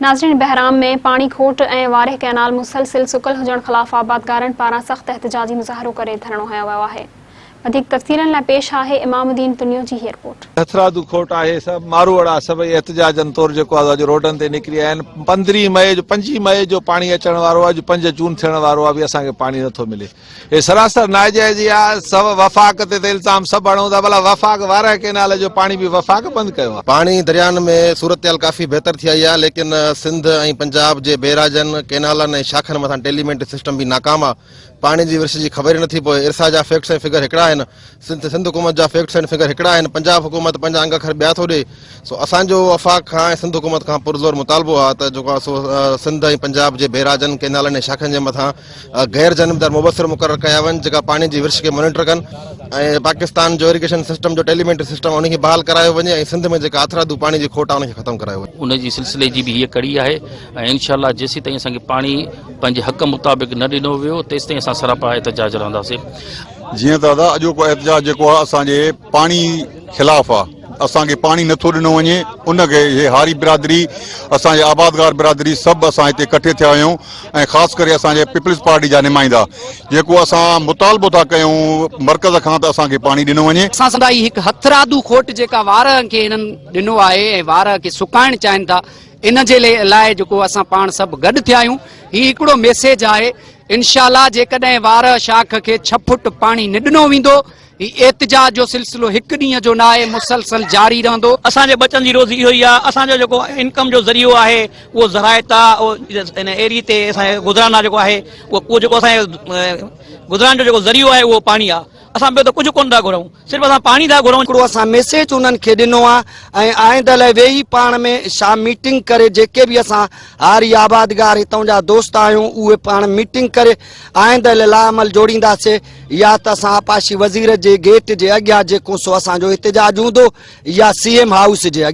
नाज़रीन, बहराम में पानी खोट ऐं वारे कैनाल मुसलसिल सुकल हुजण खिलाफ़ आबादगारनि पारां सख़्त एहतजाजी मुज़ाहिरो करे धरणो हयो वियो आहे। वधीक तफ़सीलनि लाइ पेश आहे इमामुद्दीन तुनियो जी हीअ रिपोर्ट। हथरादू खोट आहे, सब मारूअड़ा सभई एहतजाजन तौर जेको आहे अॼु रोडनि ते निकिरी आया आहिनि। 5 मई जो पानी अचण वारो आहे, अॼु 5 जून थियण वारो आहे, बि असांखे पानी नथो मिले। हे सरासर नाजाइज़ी आहे। सब वफ़ाक़ ते इल्ज़ाम सभु हणूं था, भला वफ़ाक़ वारा कैनाल जो पानी बि वफ़ाक़ बंदि कयो आहे। पानी दरियान में सूरत काफ़ी बेहतर थी आई आहे, लेकिन सिंध ऐं पंजाब जे बेराजन कैनालनि ऐं शाखनि मथां टेलीमेंट सिस्टम भी नाकाम आहे। पानी जी विर्छ जी ख़बर नथी पए। इरसा जा फैक्ट्स ऐं फिगर हिकिड़ा आहिनि, सिंध हुकूमत जा फैक्ट्स ऐं फिगर हिकिड़ा आहिनि। पंजाब हुकूमत पंहिंजा अंग अखर ॿिया थो ॾे। सो असांजो वफ़ाक़ खां ऐं सिंध हुकूमत खां पुरज़ोर मुतालबो आहे त जेको आहे सो सिंध ऐं पंजाब जे बेराजन कैनालनि ऐं शाखनि जे मथां गैर जानबदार मुबसर मुक़रर कया वञनि, जेका पानी जी विर्छ खे मॉनिटर कनि ऐं पाकिस्तान जो इरिगेशन सिस्टम जो टेलीमेंट सिस्टम उनखे बहाल करायो वञे ऐं सिंध में जेका हथरादू पानी जी खोट आहे उनखे ख़तमु करायो वञे। उन जी सिलसिले जी भी हीअ कड़ी आहे ऐं इंशाअल्लाह जेसीं ताईं असांखे पानी पंहिंजे हक़ मुताबिक़ न ॾिनो वियो तेसीं ताईं असां सरापा एहतजाज रहंदासीं। जीअं दादा अॼोको एहतजाज जेको आहे असांजे पानी खिलाफ़ आहे। असांखे पानी नथो ॾिनो वञे, उनखे हे हारी बिरादरी, असांजे आबादगार बिरादरी सभु असां हिते इकट्ठे थिया आहियूं ऐं ख़ासि करे असांजे पीपल्स पार्टी जा नुमाइंदा जेको असां मुतालबो था कयूं मर्कज़ खां त असांखे पानी ॾिनो वञे। असां सदाई हिकु हथरादू खोट जेका वार खे हिननि ॾिनो आहे ऐं वार खे सुकाइण चाहिनि था, इन जे लाइ जेको असां पाण सभु गॾु थिया आहियूं। हीउ हिकिड़ो मैसेज आहे। इंशाअल्लाह जेकॾहिं वार शाख खे 6 फुट पानी न ॾिनो वेंदो, एहतजाज जो सिलसिलो हिकु ॾींहं जो न आहे, मुसलसल जारी रहंदो। असांजे बचनि जी रोज़ी इहो ई आहे। असांजो जेको इनकम जो ज़रियो आहे उहो ज़राइत आहे, इन एरिए ते असांजे गुज़रान आहे जेको आहे उहो जेको असांजे गुज़रान जो जेको ज़रियो आहे उहो पानी आहे। असां ॿियो त कुझु कोन था घुरूं, सिर्फ़ु असां पानी था घुरूं। हिकिड़ो असां मैसेज उन्हनि खे ॾिनो आहे ऐं आइंदह लाइ वेही पाण में मीटिंग करे जेके बि असां हारी आबादगार हितां जा दोस्त आहियूं उहे पाण मीटिंग करे आइंदह लाइमल जोड़ींदासीं। या त असां आपाशी वज़ीर जे गेट जे अॻियां जेको सो असांजो एहतजाज हूंदो या CM हाउस जे अॻियां।